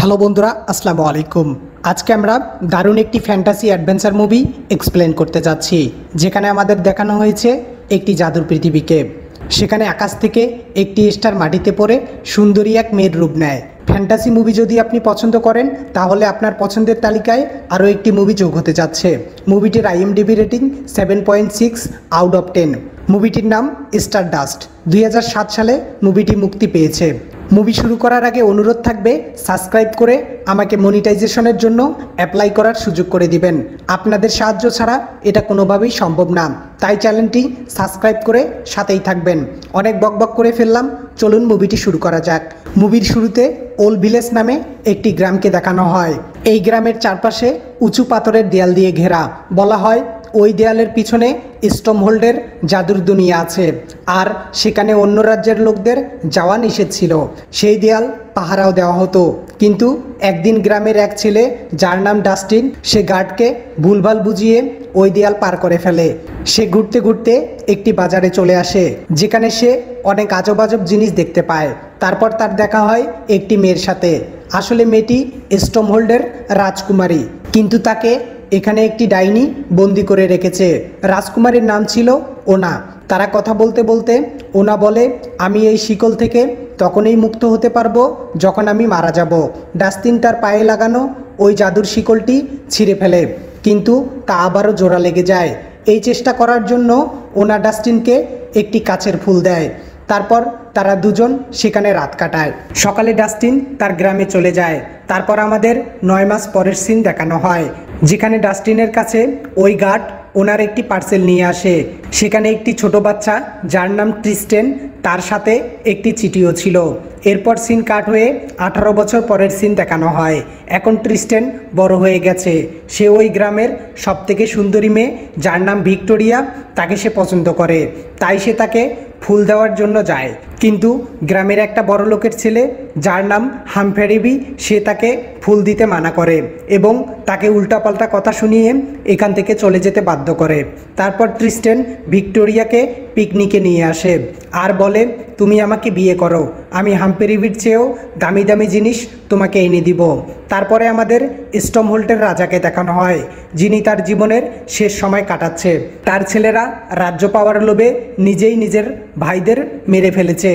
Hello বন্ধুরা, আসসালামু আলাইকুম। আজকে আমরা দারুণ একটি ফ্যান্টাসি অ্যাডভেঞ্চার মুভি এক্সপ্লেন করতে যাচ্ছি, যেখানে আমাদের দেখানো হয়েছে একটি জাদুর পৃথিবীকে। সেখানে আকাশ থেকে একটি স্টার মাটিতে পড়ে সুন্দরী এক মেয়ের রূপ নেয়। ফ্যান্টাসি মুভি যদি আপনি পছন্দ করেন, তাহলে আপনার পছন্দের তালিকায় আরও একটি মুভি যোগ হতে যাচ্ছে। মুভিটির IMDb রেটিং 7.6 আউট অফ 10। মুভিটির নাম স্টারডাস্ট। 2007 সালে মুভিটি মুক্তি পেয়েছে। মুভি শুরু করার আগে অনুরোধ থাকবে, সাবস্ক্রাইব করে আমাকে মনিটাইজেশনের জন্য অ্যাপ্লাই করার সুযোগ করে দিবেন। আপনাদের সাহায্য ছাড়া এটা কোনোভাবেই সম্ভব না, তাই চ্যানেলটি সাবস্ক্রাইব করে সাথেই থাকবেন। অনেক বকবক করে ফেললাম, চলুন মুভিটি শুরু করা যাক। মুভির শুরুতে ওল্ড ভিলেজ নামে একটি গ্রামকে দেখানো হয়। এই গ্রামের চারপাশে উঁচু পাথরের দেয়াল দিয়ে ঘেরা। বলা হয় ওই দেয়ালের পিছনে স্টমহোল্ডের জাদুর দুনিয়া আছে, আর সেখানে অন্য রাজ্যের লোকদের যাওয়া নিষেধ ছিল। সেই দেয়াল পাহারাও দেওয়া হতো। কিন্তু একদিন গ্রামের এক ছেলে, যার নাম ডাস্টিন, সে গার্ডকে ভুলভাল বুঝিয়ে ওই দেয়াল পার করে ফেলে। সে ঘুরতে ঘুরতে একটি বাজারে চলে আসে, যেখানে সে অনেক আজব আজব জিনিস দেখতে পায়। তারপর তার দেখা হয় একটি মেয়ের সাথে। আসলে মেয়েটি স্টমহোল্ডের রাজকুমারী, কিন্তু তাকে এখানে একটি ডাইনি বন্দি করে রেখেছে। রাজকুমারীর নাম ছিল ওনা। তারা কথা বলতে বলতে ওনা বলে, আমি এই শিকল থেকে তখনই মুক্ত হতে পারবো যখন আমি মারা যাব। ডাস্টিন তার পায়ে লাগানো ওই জাদুর শিকলটি ছিঁড়ে ফেলে, কিন্তু তা আবারও জোড়া লেগে যায়। এই চেষ্টা করার জন্য ওনা ডাস্টিনকে একটি কাচের ফুল দেয়। তারপর তারা দুজন সেখানে রাত কাটায়। সকালে ডাস্টিন তার গ্রামে চলে যায়। তারপর আমাদের 9 মাস পরের সিন দেখানো হয়, যেখানে ডাস্টিনের কাছে ওই গার্ড ওনার একটি পার্সেল নিয়ে আসে। সেখানে একটি ছোট বাচ্চা, যার নাম ট্রিস্টেন, তার সাথে একটি চিঠিও ছিল। এরপর সিন কাট হয়ে 18 বছর পরের সিন দেখানো হয়। এখন ট্রিস্টেন বড় হয়ে গেছে। সে ওই গ্রামের সবথেকে সুন্দরী মেয়ে, যার নাম ভিক্টোরিয়া, তাকে সে পছন্দ করে। তাই সে তাকে ফুল দেওয়ার জন্য যায়। কিন্তু গ্রামের একটা বড় লোকের ছেলে, যার নাম হামফেরিবি, সে তাকে ফুল দিতে মানা করে এবং তাকে উল্টাপাল্টা কথা শুনিয়ে এখান থেকে চলে যেতে বাধ্য করে। তারপর ট্রিস্টেন ভিক্টোরিয়াকে পিকনিকে নিয়ে আসে আর বলে, তুমি আমাকে বিয়ে করো, আমি হামফেরিবির চেয়েও দামি দামি জিনিস তোমাকে এনে দিব। তারপরে আমাদের স্টমহোল্ডের রাজাকে দেখানো হয়, যিনি তার জীবনের শেষ সময় কাটাচ্ছে। তার ছেলেরা রাজ্য পাওয়ার লোভে নিজেই নিজের ভাইদের মেরে ফেলেছে।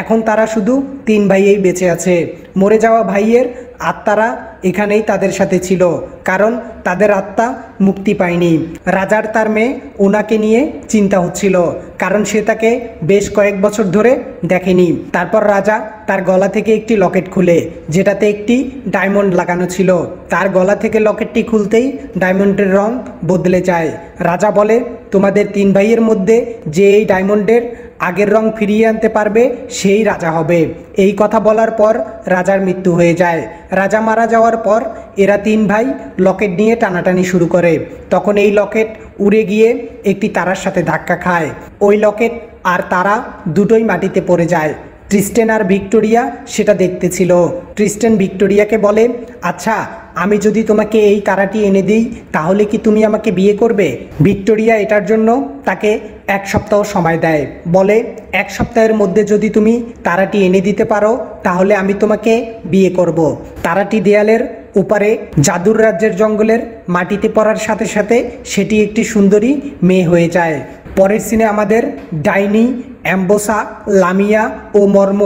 এখন তারা শুধু 3 ভাইয়েই বেঁচে আছে। মরে যাওয়া ভাইয়ের আত্মারা এখানেই তাদের সাথে ছিল, কারণ তাদের আত্মা মুক্তি পায়নি। রাজার তার মেয়ে ওনাকে নিয়ে চিন্তা হচ্ছিল, কারণ সে তাকে বেশ কয়েক বছর ধরে দেখেনি। তারপর রাজা তার গলা থেকে একটি লকেট খুলে, যেটাতে একটি ডায়মন্ড লাগানো ছিল। তার গলা থেকে লকেটটি খুলতেই ডায়মন্ডের রং বদলে যায়। রাজা বলে, তোমাদের 3 ভাইয়ের মধ্যে যে এই ডায়মন্ডের আগের রং ফিরিয়ে আনতে পারবে সেই রাজা হবে। এই কথা বলার পর রাজার মৃত্যু হয়ে যায়। রাজা মারা যাওয়ার পর এরা 3 ভাই লকেট নিয়ে টানাটানি শুরু করে। তখন এই লকেট উড়ে গিয়ে একটি তারার সাথে ধাক্কা খায়। ওই লকেট আর তারা দুটোই মাটিতে পড়ে যায়। ট্রিস্টেন আর ভিক্টোরিয়া সেটা দেখতেছিল। ট্রিস্টেন ভিক্টোরিয়াকে বলে, আচ্ছা, আমি যদি তোমাকে এই তারাটি এনে দিই, তাহলে কি তুমি আমাকে বিয়ে করবে? ভিক্টোরিয়া এটার জন্য তাকে 1 সপ্তাহ সময় দেয়। বলে, 1 সপ্তাহের মধ্যে যদি তুমি তারাটি এনে দিতে পারো, তাহলে আমি তোমাকে বিয়ে করব। তারাটি দেয়ালের ওপারে জাদুর রাজ্যের জঙ্গলের মাটিতে পড়ার সাথে সাথে সেটি একটি সুন্দরী মেয়ে হয়ে যায়। পরের সিনে আমাদের ডাইনি, অ্যাম্বোসা, লামিয়া ও মর্ম,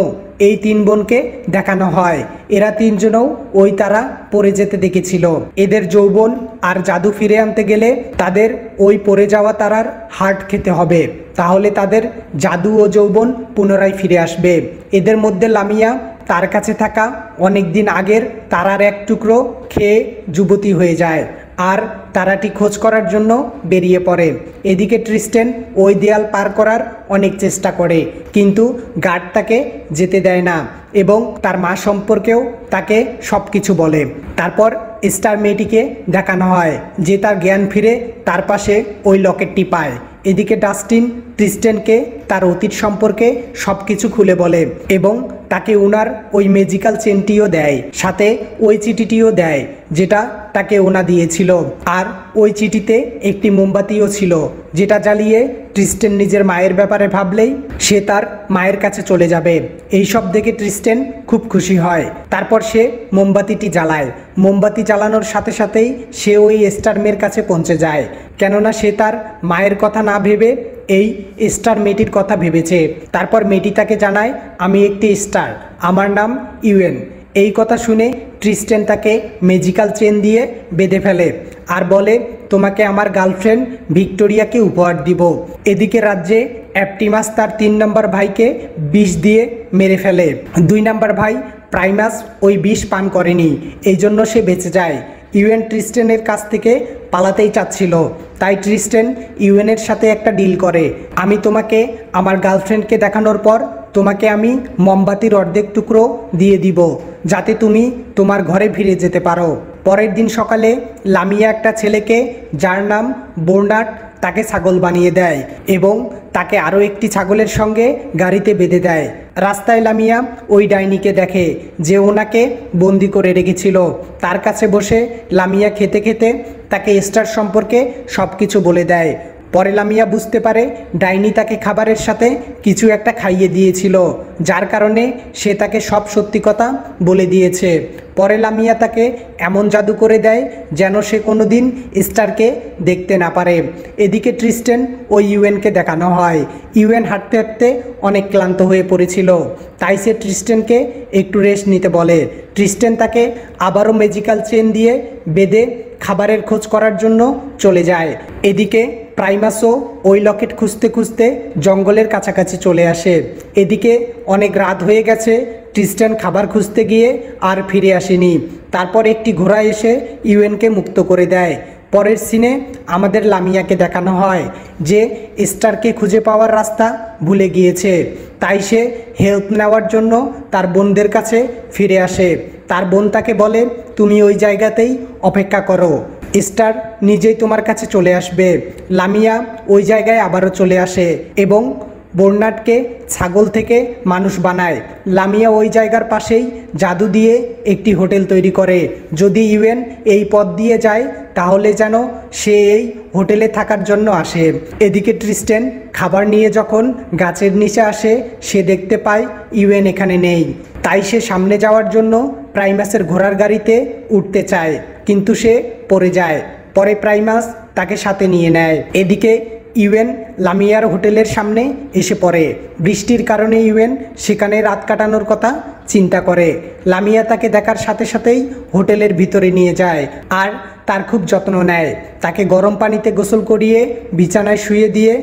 এই 3 বোনকে দেখানো হয়। এরা 3 জনও ওই তারা পড়ে যেতে দেখেছিল। এদের যৌবন আর জাদু ফিরে আনতে গেলে তাদের ওই পড়ে যাওয়া তারার হার্ট খেতে হবে, তাহলে তাদের জাদু ও যৌবন পুনরায় ফিরে আসবে। এদের মধ্যে লামিয়া তার কাছে থাকা অনেক দিন আগের তারার এক টুকরো খেয়ে যুবতী হয়ে যায় আর তারাটি খোঁজ করার জন্য বেরিয়ে পড়ে। এদিকে ট্রিস্টেন ওই দেয়াল পার করার অনেক চেষ্টা করে, কিন্তু গার্ড তাকে যেতে দেয় না এবং তার মা সম্পর্কেও তাকে সব কিছু বলে। তারপর স্টার মেয়েটিকে দেখানো হয়, যে তার জ্ঞান ফিরে তার পাশে ওই লকেটটি পায়। এদিকে ডাস্টিন ট্রিস্টেনকে তার অতীত সম্পর্কে সব কিছু খুলে বলে এবং তাকে ওনার ওই ম্যাজিক্যাল চেনটিও দেয়, সাথে ওই চিঠিটিও দেয় যেটা তাকে ওনা দিয়েছিল। আর ওই চিঠিতে একটি মোমবাতিও ছিল যেটা জ্বালিয়ে ট্রিস্টেন নিজের মায়ের ব্যাপারে ভাবলেই সে তার মায়ের কাছে চলে যাবে। এই সব দেখে ট্রিস্টেন খুব খুশি হয়। তারপর সে মোমবাতিটি জ্বালায়। মোমবাতি জ্বালানোর সাথে সাথেই সে ওই স্টার মেয়ের কাছে পৌঁছে যায়, কেননা সে তার মায়ের কথা না ভেবে এই স্টার মেয়েটির কথা ভেবেছে। তারপর মেয়েটি তাকে জানায়, আমি একটি স্টার, আমার নাম ইউএন। এই কথা শুনে ট্রিস্টেন তাকে ম্যাজিক্যাল চেন দিয়ে বেঁধে ফেলে আর বলে, তোমাকে আমার গার্লফ্রেন্ড ভিক্টোরিয়াকে উপহার দিব। এদিকে রাজ্যে অ্যাপটিমাস তার 3 নম্বর ভাইকে বিষ দিয়ে মেরে ফেলে। 2 নম্বর ভাই প্রাইমাস ওই বিষ পান করেনি, এই জন্য সে বেঁচে যায়। ইউএন ট্রিস্টেনের কাছ থেকে পালাতেই চাচ্ছিল, তাই ট্রিস্টেন ইউএনের সাথে একটা ডিল করে, আমি তোমাকে আমার গার্লফ্রেন্ডকে দেখানোর পর তোমাকে আমি মোমবাতির অর্ধেক টুকরো দিয়ে দিব যাতে তুমি তোমার ঘরে ফিরে যেতে পারো। পরের দিন সকালে লামিয়া একটা ছেলেকে, যার নাম বোর্নার্ড, তাকে ছাগল বানিয়ে দেয় এবং তাকে আরও একটি ছাগলের সঙ্গে গাড়িতে বেঁধে দেয়। রাস্তায় লামিয়া ওই ডাইনিকে দেখে যে ওনাকে বন্দি করে রেখেছিল। তার কাছে বসে লামিয়া খেতে খেতে তাকে স্টার সম্পর্কে সব কিছু বলে দেয়। পরে লামিয়া বুঝতে পারে ডাইনি তাকে খাবারের সাথে কিছু একটা খাইয়ে দিয়েছিল, যার কারণে সে তাকে সব সত্যি কথা বলে দিয়েছে। পরে লামিয়া তাকে এমন জাদু করে দেয় যেন সে কোনোদিন স্টারকে দেখতে না পারে। এদিকে ট্রিস্টেন ও ইউএনকে দেখানো হয়। ইউএন হাঁটতে হাঁটতে অনেক ক্লান্ত হয়ে পড়েছিল, তাই সে ট্রিস্টেনকে একটু রেস্ট নিতে বলে। ট্রিস্টেন তাকে আবারও ম্যাজিক্যাল চেন দিয়ে বেঁধে খাবারের খোঁজ করার জন্য চলে যায়। এদিকে প্রাইমাসও ওই লকেট খুঁজতে খুঁজতে জঙ্গলের কাছাকাছি চলে আসে। এদিকে অনেক রাত হয়ে গেছে, ট্রিস্টেন খাবার খুঁজতে গিয়ে আর ফিরে আসেনি। তারপর একটি ঘোড়া এসে ইউএনকে মুক্ত করে দেয়। পরের সিনে আমাদের লামিয়াকে দেখানো হয় যে স্টারকে খুঁজে পাওয়ার রাস্তা ভুলে গিয়েছে, তাই সে হেল্প নেওয়ার জন্য তার বোনদের কাছে ফিরে আসে। তার বোন তাকে বলে, তুমি ওই জায়গাতেই অপেক্ষা করো, স্টার নিজেই তোমার কাছে চলে আসবে। লামিয়া ওই জায়গায় আবারও চলে আসে এবং বোর্নার্ডকে ছাগল থেকে মানুষ বানায়। লামিয়া ওই জায়গার পাশেই জাদু দিয়ে একটি হোটেল তৈরি করে, যদি ইউএন এই পথ দিয়ে যায় তাহলে যেন সে এই হোটেলে থাকার জন্য আসে। এদিকে ট্রিস্টেন খাবার নিয়ে যখন গাছের নিচে আসে, সে দেখতে পায় ইউএন এখানে নেই, তাই সে সামনে যাওয়ার জন্য প্রাইমাসের ঘোড়ার গাড়িতে উঠতে চায়, কিন্তু সে পড়ে যায়। পরে প্রাইমাস তাকে সাথে নিয়ে নেয়। এদিকে ইউএন লামিয়ার হোটেলের সামনে এসে পড়ে। বৃষ্টির কারণে ইউএন সেখানে রাত কাটানোর কথা চিন্তা করে। লামিয়া তাকে দেখার সাথে সাথেই হোটেলের ভিতরে নিয়ে যায় আর তার খুব যত্ন নেয়। তাকে গরম পানিতে গোসল করিয়ে বিছানায় শুয়ে দিয়ে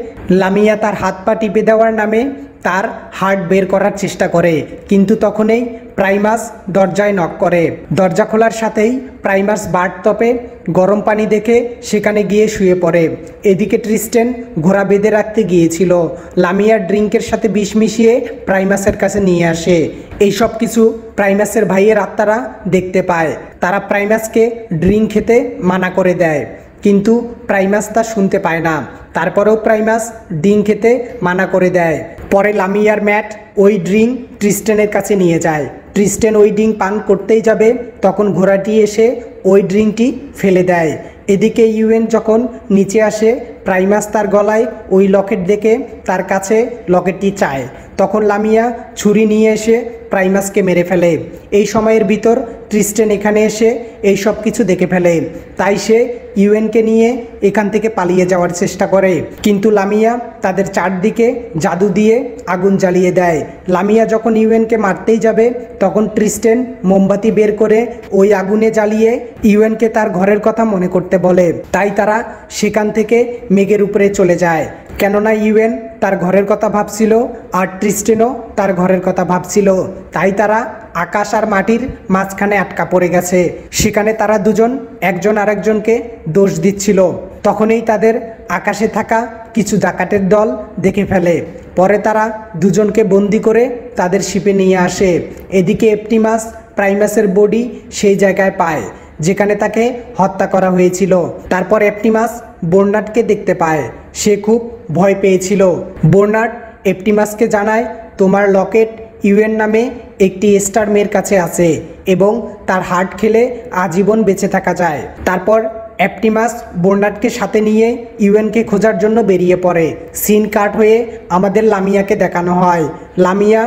লামিয়া তার হাত পা টিপে দেওয়ার নামে তার হার্ট বের করার চেষ্টা করে, কিন্তু তখনই প্রাইমাস দরজায় নক করে। দরজা খোলার সাথেই প্রাইমাস বাথটবে গরম পানি দেখে সেখানে গিয়ে শুয়ে পড়ে। এদিকে ট্রিস্টেন ঘোড়া বেঁধে রাখতে গিয়েছিল, লামিয়ার ড্রিঙ্কের সাথে বিষ মিশিয়ে প্রাইমাসের কাছে নিয়ে আসে। এই সব কিছু প্রাইমাসের ভাইয়ের আত্মারা দেখতে পায়। তারা প্রাইমাসকে ড্রিঙ্ক খেতে মানা করে দেয়, কিন্তু প্রাইমাস তা শুনতে পায় না। তারপরেও প্রাইমাস ড্রিঙ্ক খেতে মানা করে দেয়। পরে লামিয়ার ম্যাট ওই ড্রিঙ্ক ট্রিস্টেনের কাছে নিয়ে যায়। ট্রিস্টেন ওই ড্রিঙ্ক পান করতেই যাবে, তখন ঘোড়াটি এসে ওই ড্রিঙ্কটি ফেলে দেয়। এদিকে ইউএন যখন নিচে আসে, প্রাইমাস তার গলায় ওই লকেট দেখে তার কাছে লকেটটি চায়। তখন লামিয়া ছুরি নিয়ে এসে প্রাইমাসকে মেরে ফেলে। এই সময়ের ভিতর ট্রিস্টেন এখানে এসে এই সব কিছু দেখে ফেলে, তাই সে ইউএনকে নিয়ে এখান থেকে পালিয়ে যাওয়ার চেষ্টা করে, কিন্তু লামিয়া তাদের চারদিকে জাদু দিয়ে আগুন জ্বালিয়ে দেয়। লামিয়া যখন ইউএনকে মারতেই যাবে, তখন ট্রিস্টেন মোমবাতি বের করে ওই আগুনে জ্বালিয়ে ইউএনকে তার ঘরের কথা মনে করতে বলে। তাই তারা সেখান থেকে মেঘের উপরে চলে যায়, কেননা ইউএন তার ঘরের কথা ভাবছিল আর ট্রিস্টেনও তার ঘরের কথা ভাবছিল। তাই তারা আকাশ আর মাটির মাঝখানে আটকা পড়ে গেছে। সেখানে তারা দুজন একজন আরেকজনকে দোষ দিচ্ছিল। তখনই তাদের আকাশে থাকা কিছু ডাকাতের দল দেখে ফেলে। পরে তারা দুজনকে বন্দি করে তাদের শিপে নিয়ে আসে। এদিকে অপটিমাস প্রাইমাসের বডি সেই জায়গায় পায় যেখানে তাকে হত্যা করা হয়েছিল। তারপর অপটিমাস বর্নার্ডকে দেখতে পায়। সে খুব ভয় পেয়েছিল। বর্নার্ড অপটিমাসকে জানায়, তোমার লকেট ইউএন নামে একটি স্টার মেয়ের কাছে আছে এবং তার হার্ট খেলে আজীবন বেঁচে থাকা যায়। তারপর অপটিমাস বর্নার্ডকে সাথে নিয়ে ইউএনকে খোঁজার জন্য বেরিয়ে পড়ে। সিন কাট হয়ে আমাদের লামিয়াকে দেখানো হয়। লামিয়া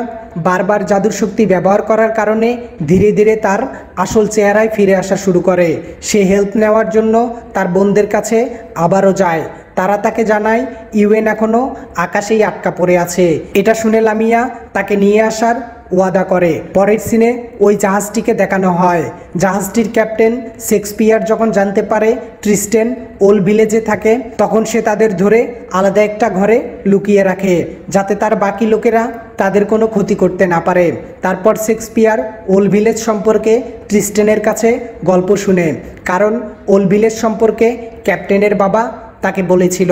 বারবার জাদুর শক্তি ব্যবহার করার কারণে ধীরে ধীরে তার আসল চেহারায় ফিরে আসা শুরু করে। সে হেল্প নেওয়ার জন্য তার বোনদের কাছে আবারও যায়। তারা তাকে জানায় ইউএন এখনও আকাশেই আটকা পড়ে আছে। এটা শুনে লামিয়া তাকে নিয়ে আসার ওয়াদা করে। পরের সিনে ওই জাহাজটিকে দেখানো হয়। জাহাজটির ক্যাপ্টেন শেক্সপিয়ার যখন জানতে পারে ট্রিস্টেন ওল ভিলেজে থাকে, তখন সে তাদের ধরে আলাদা একটা ঘরে লুকিয়ে রাখে, যাতে তার বাকি লোকেরা তাদের কোনো ক্ষতি করতে না পারে। তারপর শেক্সপিয়ার ওল ভিলেজ সম্পর্কে ট্রিস্টেনের কাছে গল্প শুনে, কারণ ওল ভিলেজ সম্পর্কে ক্যাপ্টেনের বাবা তাকে বলেছিল।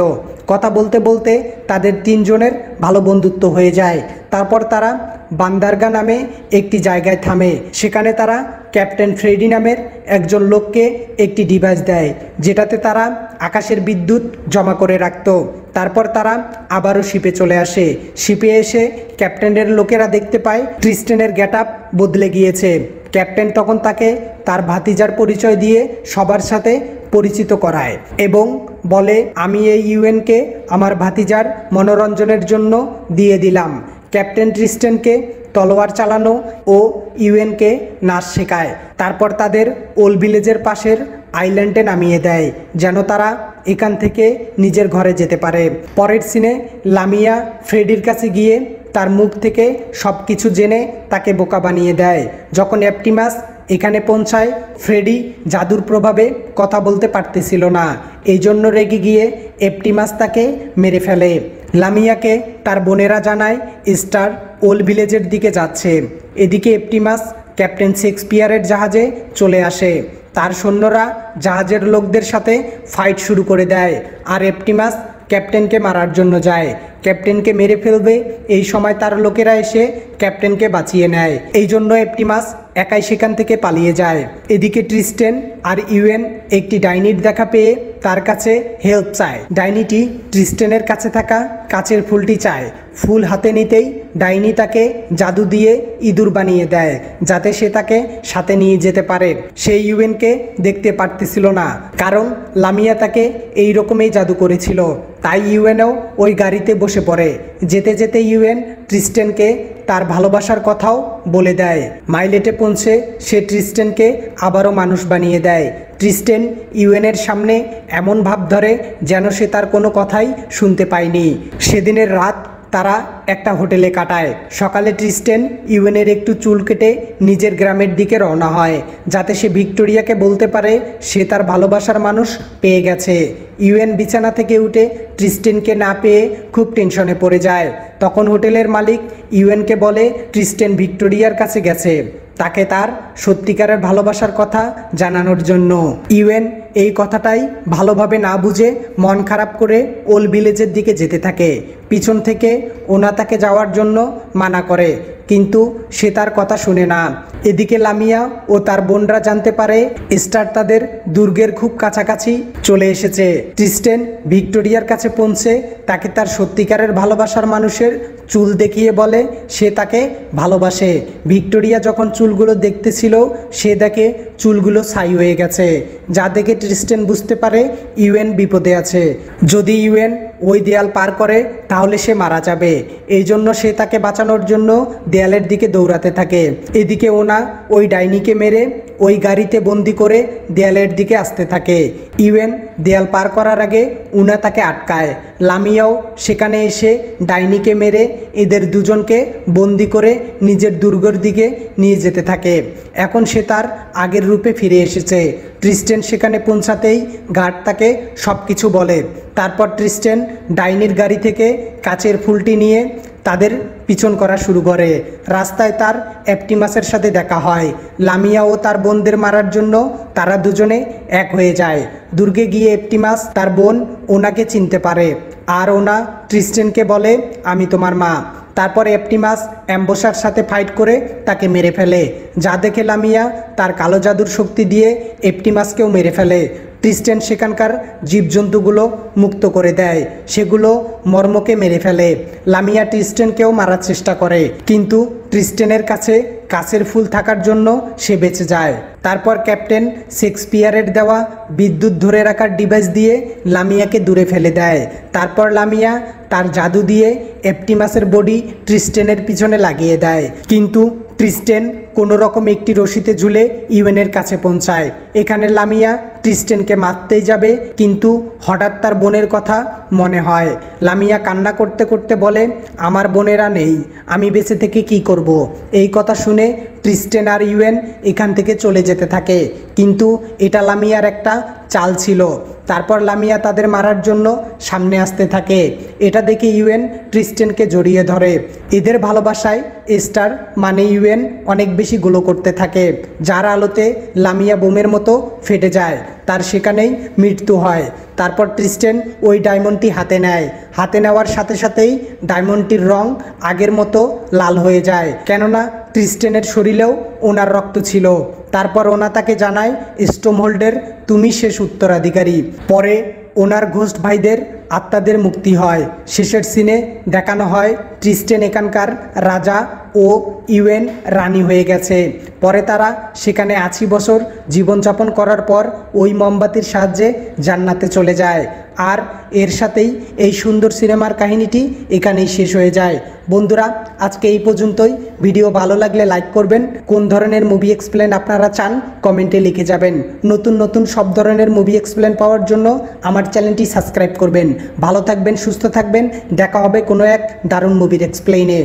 কথা বলতে বলতে তাদের তিনজনের ভালো বন্ধুত্ব হয়ে যায়। তারপর তারা বান্দারগা নামে একটি জায়গায় থামে। সেখানে তারা ক্যাপ্টেন ফ্রেডি নামের একজন লোককে একটি ডিভাইস দেয়, যেটাতে তারা আকাশের বিদ্যুৎ জমা করে রাখত। তারপর তারা আবারও শিপে চলে আসে। শিপে এসে ক্যাপ্টেনের লোকেরা দেখতে পায় ট্রিস্টেনের গেটআপ বদলে গিয়েছে। ক্যাপ্টেন তখন তাকে তার ভাতিজার পরিচয় দিয়ে সবার সাথে পরিচিত করায় এবং বলে, আমি এই ইউএনকে আমার ভাতিজার মনোরঞ্জনের জন্য দিয়ে দিলাম। ক্যাপ্টেন ট্রিস্টেনকে তলোয়ার চালানো ও ইউএনকে নাচ শেখায়। তারপর তাদের ওল ভিলেজের পাশের আইল্যান্ডে নামিয়ে দেয়, যেন তারা এখান থেকে নিজের ঘরে যেতে পারে। পরের সিনে লামিয়া ফ্রেডির কাছে গিয়ে তার মুখ থেকে সব কিছু জেনে তাকে বোকা বানিয়ে দেয়। যখন অপটিমাস এখানে পৌঁছায়, ফ্রেডি জাদুর প্রভাবে কথা বলতে পারতেছিল না। এই জন্য রেগে গিয়ে অপটিমাস তাকে মেরে ফেলে। লামিয়াকে তার বোনেরা জানায় স্টার ওল ভিলেজের দিকে যাচ্ছে। এদিকে অপটিমাস ক্যাপ্টেন শেক্সপিয়ারের জাহাজে চলে আসে। তার সৈন্যরা জাহাজের লোকদের সাথে ফাইট শুরু করে দেয়, আর অপটিমাস ক্যাপ্টেনকে মারার জন্য যায়। ক্যাপ্টেনকে মেরে ফেলবে, এই সময় তার লোকেরা এসে ক্যাপ্টেনকে বাঁচিয়ে নেয়। এই জন্য অপটিমাস একাই সেখান থেকে পালিয়ে যায়। এদিকে ট্রিস্টেন আর ইউএন একটি ডাইনির দেখা পেয়ে তার কাছে হেল্প চায়। ডাইনিটি ট্রিস্টেনের কাছে থাকা কাচের ফুলটি চায়। ফুল হাতে নিতেই ডাইনি তাকে জাদু দিয়ে ইঁদুর বানিয়ে দেয়, যাতে সে তাকে সাথে নিয়ে যেতে পারে। সে ইউএনকে দেখতে পারতেছিল না, কারণ লামিয়া তাকে এই রকমই জাদু করেছিল। তাই ইউএনও ওই গাড়িতে বসে পড়ে। যেতে যেতে ইউএন ট্রিস্টেনকে তার ভালোবাসার কথাও বলে দেয়। মাইলেটে পৌঁছে সে ট্রিস্টেনকে আবারও মানুষ বানিয়ে দেয়। ট্রিস্টেন ইউএনের সামনে এমন ভাব ধরে যেন সে তার কোনো কথাই শুনতে পায়নি। সেদিনের রাত তারা একটা হোটেলে কাটায়। সকালে ট্রিস্টেন ইউএনের একটু চুল কেটে নিজের গ্রামের দিকে রওনা হয়, যাতে সে ভিক্টোরিয়াকে বলতে পারে সে তার ভালোবাসার মানুষ পেয়ে গেছে। ইউএন বিছানা থেকে উঠে ট্রিস্টেনকে না পেয়ে খুব টেনশনে পড়ে যায়। তখন হোটেলের মালিক ইউএনকে বলে ট্রিস্টেন ভিক্টোরিয়ার কাছে গেছে, তাকে তার সত্যিকারের ভালোবাসার কথা জানানোর জন্য। ইউএন এই কথাটাই ভালোভাবে না বুঝে মন খারাপ করে ওল ভিলেজের দিকে যেতে থাকে। পিছন থেকে ওনা তাকে যাওয়ার জন্য মানা করে, কিন্তু সে তার কথা শুনে না। এদিকে লামিয়া ও তার বোনরা জানতে পারে স্টার তাদের দুর্গের খুব কাছাকাছি চলে এসেছে। ট্রিস্টেন ভিক্টোরিয়ার কাছে পৌঁছে তাকে তার সত্যিকারের ভালোবাসার মানুষের চুল দেখিয়ে বলে সে তাকে ভালোবাসে। ভিক্টোরিয়া যখন চুলগুলো দেখতেছিল, সে দেখে চুলগুলো ছাই হয়ে গেছে, যা দেখে ট্রিস্টেন বুঝতে পারে ইউএন বিপদে আছে। যদি ইউএন ওই দেয়াল পার করে তাহলে সে মারা যাবে। এই জন্য সে তাকে বাঁচানোর জন্য দেয়ালের দিকে দৌড়াতে থাকে। এদিকে ওনা ওই ডাইনিকে মেরে ওই গাড়িতে বন্দি করে দেয়ালের দিকে আসতে থাকে। ইউএন দেয়াল পার করার আগে উনা তাকে আটকায়। লামিয়াও সেখানে এসে ডাইনিকে মেরে এদের দুজনকে বন্দি করে নিজের দুর্গের দিকে নিয়ে যেতে থাকে। এখন সে তার আগের রূপে ফিরে এসেছে। ট্রিস্টেন সেখানে পৌঁছাতেই গার্ড তাকে সব কিছু বলে। তারপর ট্রিস্টেন ডাইনির গাড়ি থেকে কাচের ফুলটি নিয়ে তাদের পিছন করা শুরু করে। রাস্তায় তার অপটিমাসের সাথে দেখা হয়। লামিয়া ও তার বোনদের মারার জন্য তারা দুজনে এক হয়ে যায়। দুর্গে গিয়ে অপটিমাস তার বোন ওনাকে চিনতে পারে, আর ওনা ট্রিস্টেনকে বলে আমি তোমার মা। তারপর অপটিমাস অ্যাম্বোসার সাথে ফাইট করে তাকে মেরে ফেলে, যা দেখে লামিয়া তার কালো জাদুর শক্তি দিয়ে অপটিমাসকেও মেরে ফেলে। ট্রিস্টেন সেখানকার জীবজন্তুগুলো মুক্ত করে দেয়, সেগুলো মর্মকে মেরে ফেলে। লামিয়া ট্রিস্টেনকেও মারার চেষ্টা করে, কিন্তু ট্রিস্টেনের কাছে কাছের ফুল থাকার জন্য সে বেঁচে যায়। তারপর ক্যাপ্টেন শেক্সপিয়ারের দেওয়া বিদ্যুৎ ধরে রাখার ডিভাইস দিয়ে লামিয়াকে দূরে ফেলে দেয়। তারপর লামিয়া তার জাদু দিয়ে অপটিমাসের বডি ট্রিস্টেনের পিছনে লাগিয়ে দেয়, কিন্তু ট্রিস্টেন কোনো রকম একটি রশিতে ঝুলে ইউএনের কাছে পৌঁছায়। এখানে লামিয়া ট্রিস্টেনকে মারতেই যাবে, কিন্তু হঠাৎ তার বোনের কথা মনে হয়। লামিয়া কান্না করতে করতে বলে, আমার বোনেরা নেই, আমি বেঁচে থেকে কি করব। এই কথা শুনে ট্রিস্টেন আর ইউএন এখান থেকে চলে যেতে থাকে, কিন্তু এটা লামিয়ার একটা চাল ছিল। তারপর লামিয়া তাদের মারার জন্য সামনে আসতে থাকে। এটা দেখে ইউএন ট্রিস্টেনকে জড়িয়ে ধরে। এদের ভালোবাসায় স্টার মানে ইউএন অনেক বেশি গ্লো করতে থাকে, যার আলোতে লামিয়া বোমের মতো ফেটে যায়, তার সেখানেই মৃত্যু হয়। তারপর ট্রিস্টেন ওই ডায়মন্ডটি হাতে নেয়। হাতে নেওয়ার সাথে সাথেই ডায়মন্ডটির রং আগের মতো লাল হয়ে যায়, কেননা ট্রিস্টেনের শরীরেও ওনার রক্ত ছিল। তারপর ওনা তাকে জানায়, স্টোমহোল্ডের তুমি শেষ উত্তরাধিকারী। পরে ওনার ঘোস্ট ভাইদের আত্মাদের মুক্তি হয়। শেষের সিনে দেখানো হয় ট্রিস্টেন এখানকার রাজা ও ইউএন রানী হয়ে গেছে। পরে তারা সেখানে 80 বছর জীবনযাপন করার পর ওই মোমবাতির সাহায্যে জান্নাতে চলে যায়। আর এর সাথেই এই সুন্দর সিনেমার কাহিনীটি এখানেই শেষ হয়ে যায়। বন্ধুরা, আজকে এই পর্যন্তই। ভিডিও ভালো লাগলে লাইক করবেন। কোন ধরনের মুভি এক্সপ্লেন আপনারা চান কমেন্টে লিখে যাবেন। নতুন নতুন সব ধরনের মুভি এক্সপ্লেন পাওয়ার জন্য আমার চ্যানেলটি সাবস্ক্রাইব করবেন। ভালো থাকবেন, সুস্থ থাকবেন। দেখা হবে কোনো এক দারুণ মুভির এক্সপ্লেইনে।